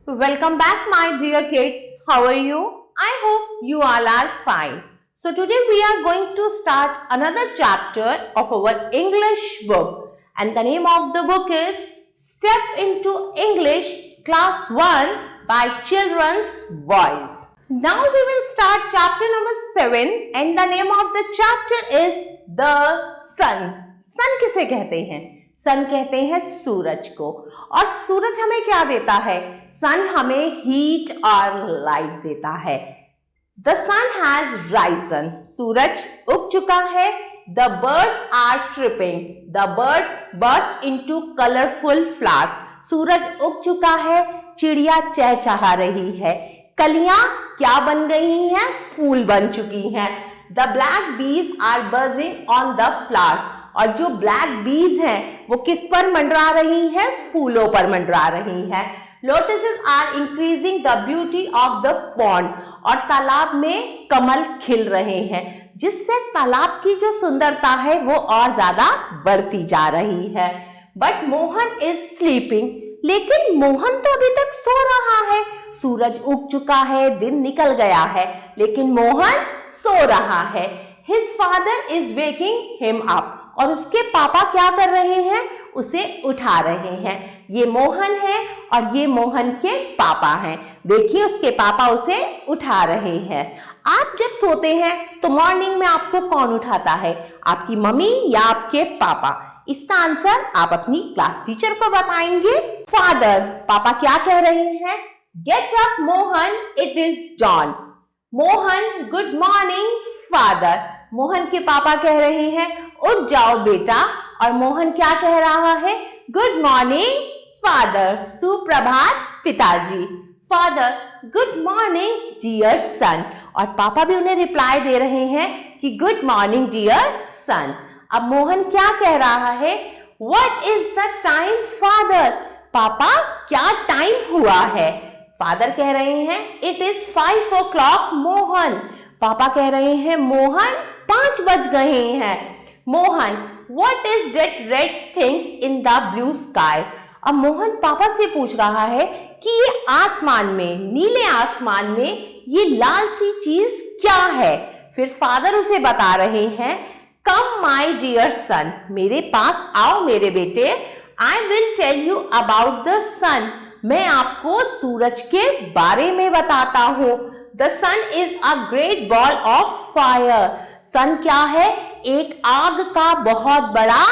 Welcome back, my dear kids. How are you? I hope you all are fine. So today we are going to start another chapter of our English book, and the name of the book is Step into English Class 1 by Children's Voice. Now we will start chapter number 7, and the name of the chapter is The Sun. Sun किसे कहते हैं? सन कहते हैं सूरज को। और सूरज हमें क्या देता है? सन हमें हीट और लाइट देता है। द सन हैज राइजन, सूरज उग चुका है। The birds are tripping, the bird burst into colourful flowers, सूरज उग चुका है, चिड़िया चहचहा रही है। कलियां क्या बन गई हैं? फूल बन चुकी हैं। The black bees are buzzing on the flowers, और जो ब्लैक बीज हैं वो किस पर मंडरा रही हैं? फूलों पर मंडरा रही हैं। Lotuses are increasing the beauty of the pond, और तालाब में कमल खिल रहे हैं, जिससे तालाब की जो सुंदरता है वो और ज्यादा बढ़ती जा रही है। बट मोहन इज स्लीपिंग, लेकिन मोहन तो अभी तक सो रहा है। सूरज उग चुका है, दिन निकल गया है, लेकिन मोहन सो रहा है। His father is waking him up, और उसके पापा क्या कर रहे हैं? उसे उठा रहे हैं। ये मोहन है और ये मोहन के पापा हैं। देखिए उसके पापा उसे उठा रहे हैं। आप जब सोते हैं तो मॉर्निंग में आपको कौन उठाता है? आपकी मम्मी या आपके पापा? इसका आंसर आप अपनी क्लास टीचर को बताएंगे। फादर, पापा क्या कह रहे हैं? Get up Mohan, it is dawn. Mohan, good morning father. Mohan के पापा कह रहे हैं उठ जाओ बेटा, और मोहन क्या कह रहा है? गुड मॉर्निंग फादर, सुप्रभात पिताजी। Father, good morning dear son, और पापा भी उन्हें रिप्लाई दे रहे हैं कि गुड मॉर्निंग डियर सन। अब मोहन क्या कह रहा है? What is the time father, पापा क्या टाइम हुआ है? फादर कह रहे हैं इट इज 5 o'clock मोहन। पापा कह रहे हैं मोहन 5 बज गए हैं। Mohan, what is that red things in the blue sky? अब मोहन पापा से पूछ रहा है कि ये आसमान में, नीले आसमान में ये लाल सी चीज क्या है? फिर फादर उसे बता रहे हैं कम माई डियर सन, मेरे पास आओ मेरे बेटे। I will tell you about the sun, मैं आपको सूरज के बारे में बताता हूं। The sun is a great ball of fire, sun क्या है? एक आग का बहुत बड़ा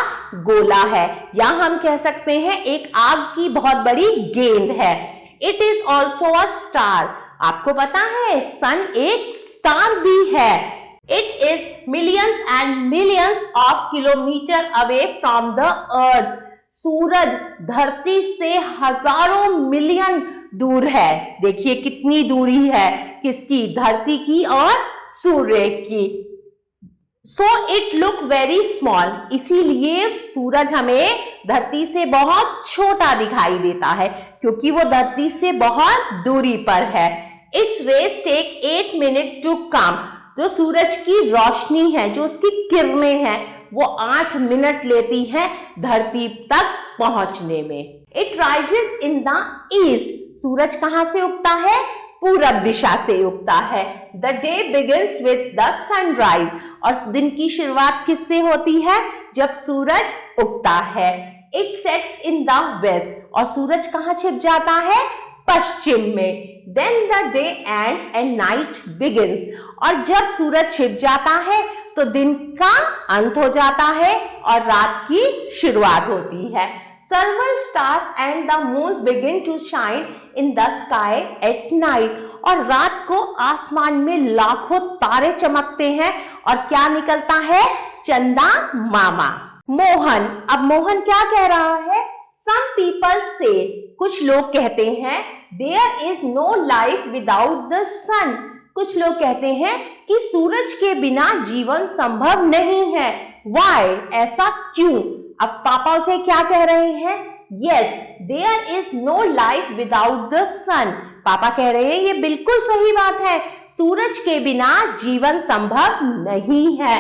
गोला है, या हम कह सकते हैं एक आग की बहुत बड़ी गेंद है। It is also a star, आपको पता है सन एक स्टार भी है। It is millions and millions of kilometre away from the earth, सूरज धरती से हजारों मिलियन दूर है। देखिए कितनी दूरी है, किसकी? धरती की और सूर्य की। So it look very small, इसीलिए सूरज हमें धरती से बहुत छोटा दिखाई देता है, क्योंकि वो धरती से बहुत दूरी पर है। Its rays take 8 minutes to come, जो सूरज की रोशनी है, जो उसकी किरणें हैं, वो 8 मिनट लेती हैं धरती तक पहुंचने में। It rises in the east, सूरज कहां से उगता है? पूरब दिशा से उगता है। The day begins with the sunrise, और दिन की शुरुआत किससे होती है? जब सूरज उगता है। It sets in the west, और सूरज कहां छिप जाता है? पश्चिम में। Then the day ends and night begins, और जब सूरज छिप जाता है तो दिन का अंत हो जाता है और रात की शुरुआत होती है। Several stars and the moons begin to shine in the sky at night, और रात को आसमान में लाखों तारे चमकते हैं, और क्या निकलता है? चंदा मामा। मोहन, अब मोहन क्या कह रहा है? Some people say, कुछ लोग कहते हैं there is no life without the sun, कुछ लोग कहते हैं कि सूरज के बिना जीवन संभव नहीं है। Why? ऐसा क्यों? अब पापा उसे क्या कह रहे हैं? Yes, there is no life without the sun. पापा कह रहे हैं ये बिल्कुल सही बात है, सूरज के बिना जीवन संभव नहीं है।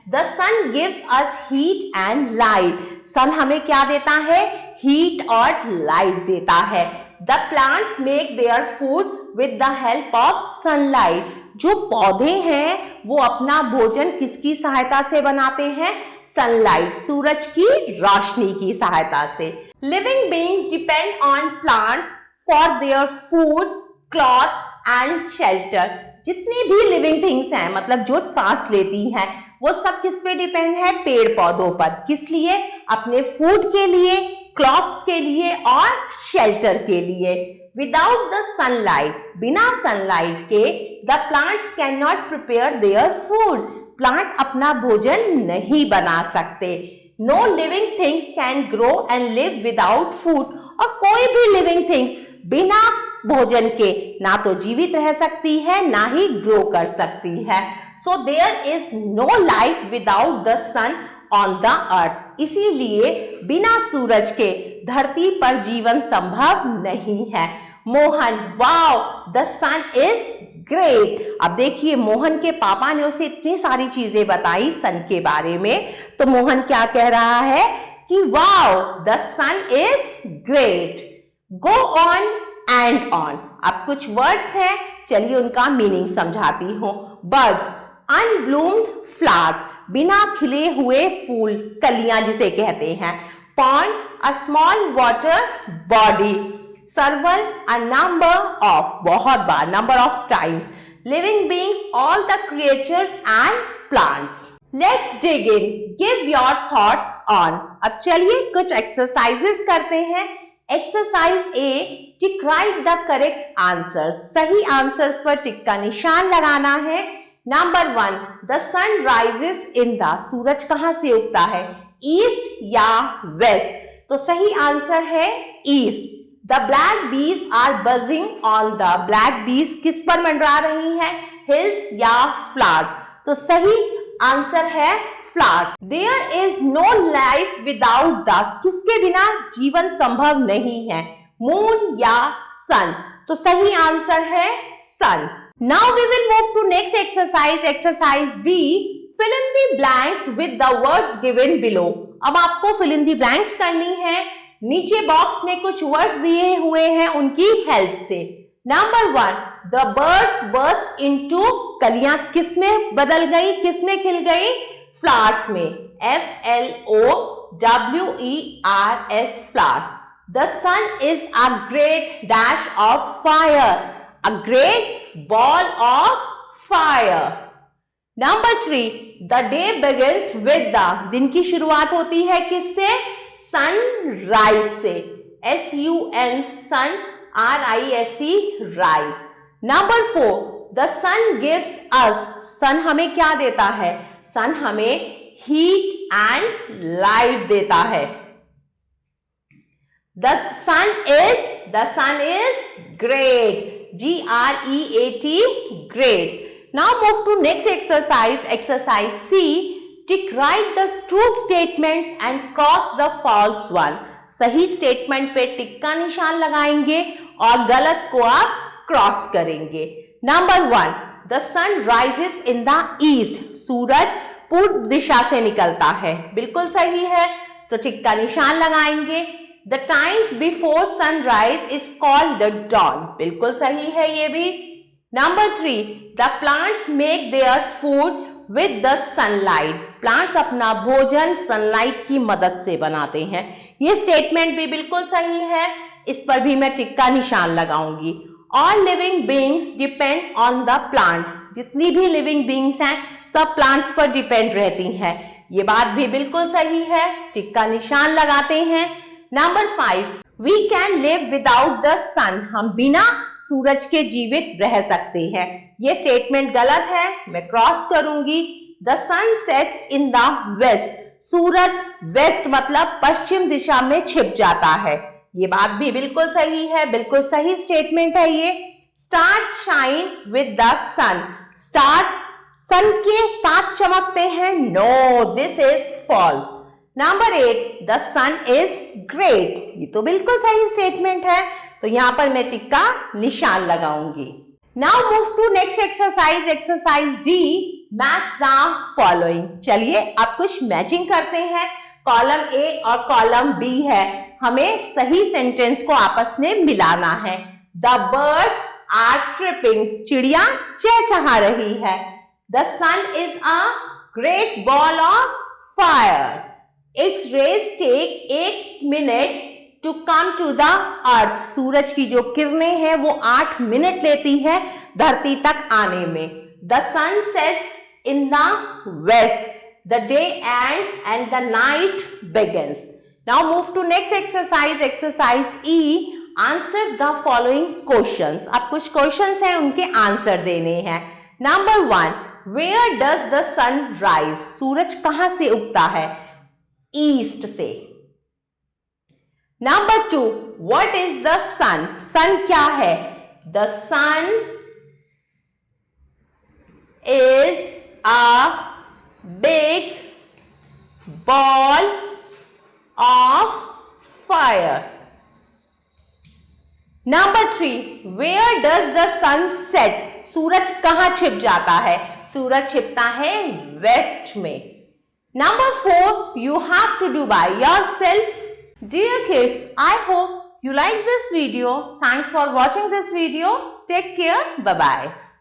The sun gives us heat and light. सन हमें क्या देता है? हीट और लाइट देता है। The plants make their food with the help of sunlight. जो पौधे हैं वो अपना भोजन किसकी सहायता से बनाते हैं? सनलाइट, सूरज की रोशनी की सहायता से। Living beings depend on plant for their food, cloth and shelter. जितनी भी लिविंग थिंग्स हैं, मतलब जो सांस लेती हैं, वो सब किस पे डिपेंड है? पेड़ पौधों पर। किस लिए? अपने फूड के लिए, क्लॉथ्स के लिए और शेल्टर के लिए। विदाउट द सनलाइट, बिना सनलाइट के the plants can not prepare their food. Plant अपना भोजन नहीं बना सकते। No living things can grow and live without food. और कोई भी लिविंग थिंग्स बिना भोजन के ना तो जीवित रह सकती है, ना ही ग्रो कर सकती है। So there is no life without the sun on the earth. इसीलिए बिना सूरज के धरती पर जीवन संभव नहीं है। Mohan, wow the sun is great. अब देखिए, मोहन के पापा ने उसे इतनी सारी चीजें बताई सन के बारे में, तो मोहन क्या कह रहा है कि wow the sun is great. Go on and on. अब कुछ वर्ड्स हैं, चलिए उनका मीनिंग समझाती हूँ। बर्ड्स, अनब्लूम्ड फ्लावर्स, बिना खिले हुए फूल, कलियां जिसे कहते हैं। Pond, a small water body. Several, a number of, बहुत बार, number of times. Living beings, all the creatures and plants. Let's dig in, give your thoughts on. अब चलिए कुछ एक्सरसाइजेस करते हैं। Exercise A, tick right the correct answers. सही answers पर tick का निशान लगाना है। Number 1, the sun rises in the, सूरज कहां से उगता है? ईस्ट या वेस्ट? तो सही आंसर है east. The black bees are buzzing on the, black bees किस पर मंडरा रही हैं? हिल्स या फ्लावर्स? तो सही आंसर है flowers. There is no life without the, किसके बिना जीवन संभव नहीं है? मून या सन? तो सही आंसर है सन। Now we will move to next exercise, exercise B. Fill in the blanks with the words given below. अब आपको fill in the blanks करनी है। नीचे बॉक्स में कुछ वर्ड्स दिए हुए हैं उनकी हेल्प से। Number 1, the birds burst into, कलियां किस में बदल गई, किस में खिल गई? फ्लावर्स में। FLOWERS, flowers. The sun is a great dash of fire. A great ball of fire. Number 3, the day begins with the, दिन की शुरुआत होती है किससे? Sunrise से। SUN, sun, RISE, rise. Number 4, the sun gives us, sun हमें क्या देता है? sun हमें heat and light देता है। The sun is great. GREAT, great. Now move to next exercise, exercise C. Tick right the true statements and cross the false one. सही statement पे टिक का निशान लगाएंगे और गलत को आप क्रॉस करेंगे। Number 1, the sun rises in the east. सूरज पूर्व दिशा से निकलता है, बिल्कुल सही है, तो टिक का निशान लगाएंगे। The time before sunrise is called the dawn. बिल्कुल सही है ये भी। Number 3, the plants make their food with the sunlight. Plants अपना भोजन सनलाइट की मदद से बनाते हैं। ये स्टेटमेंट भी बिल्कुल सही है, इस पर भी मैं टिक का निशान लगाऊंगी। All living beings depend on the plants. जितनी भी लिविंग बींग्स हैं सब प्लांट्स पर डिपेंड रहती हैं। ये बात भी बिल्कुल सही है, टिक का निशान लगाते हैं। Number 5, we can live without the sun. हम बिना सूरज के जीवित रह सकते हैं। ये स्टेटमेंट गलत है, मैं क्रॉस करूंगी। The sun sets in the west. सूरज वेस्ट मतलब पश्चिम दिशा में छिप जाता है। ये बात भी बिल्कुल सही है, बिल्कुल सही स्टेटमेंट है ये। Stars shine with the sun. Stars सन के साथ चमकते हैं। No, this is false. Number 8, the sun is great. ये तो बिल्कुल सही स्टेटमेंट है, तो यहां पर मैं टिक का निशान लगाऊंगी। Now move to next exercise, exercise D. Match the following. चलिए अब कुछ मैचिंग करते हैं। कॉलम A और कॉलम B है, हमें सही सेंटेंस को आपस में मिलाना है। द बर्ड आर ट्रिपिंग, चिड़िया चहचहा रही है। The sun is a great ball of fire, its rays take 8 minute to come to the earth, सूरज की जो किरणें हैं वो 8 मिनट लेती है धरती तक आने में। The sun sets in the west, the day ends and the night begins. Now move to next exercise, exercise E. Answer the following questions. अब कुछ questions हैं, उनके आंसर देने हैं। Number 1, where does the sun rise? सूरज कहां से उगता है? ईस्ट से। Number 2, what is the sun? sun क्या है? The sun is a big ball of fire. Number 3, where does the sun set? सूरज कहां छिप जाता है? सूरज छिपता है वेस्ट में। Number 4, you have to do by yourself. Dear kids, I hope you like this video. Thanks for watching this video. Take care. Bye-bye.